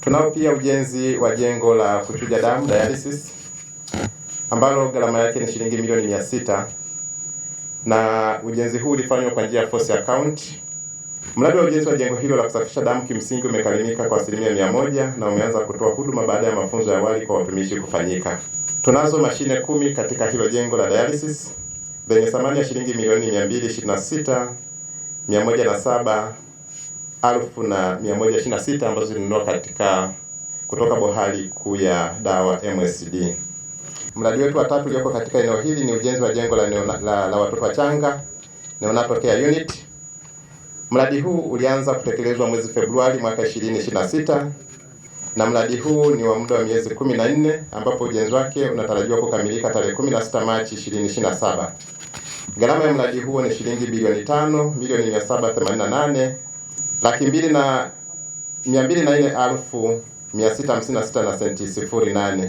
Tunao pia ujenzi wa jengo la kuchuja damu dialysis, ambalo gharama yake ni shilingi milioni 600, na ujenzi huu ulifanywa kwa njia ya force account. Mradi wa ujenzi wa jengo hilo la kusafisha damu kimsingi umekamilika kwa 100% na umeanza kutoa huduma baada ya mafunzo ya awali kwa watumishi kufanyika. Tunazo mashine 10 katika hilo jengo la dialysis zenye thamani ya shilingi milioni 226,107,126 ambazo zilinunua kutoka bohari kuu ya dawa MSD. Mradi wetu wa tatu ulioko katika eneo hili ni ujenzi wa jengo la watoto wachanga neonatal care unit. Mradi huu ulianza kutekelezwa mwezi Februari mwaka 2026 na mradi huu ni wa muda wa miezi 14 ambapo ujenzi wake unatarajiwa kukamilika tarehe 16 Machi 2027. Gharama ya mradi huo ni shilingi bilioni 5,788,204,656 na senti 08.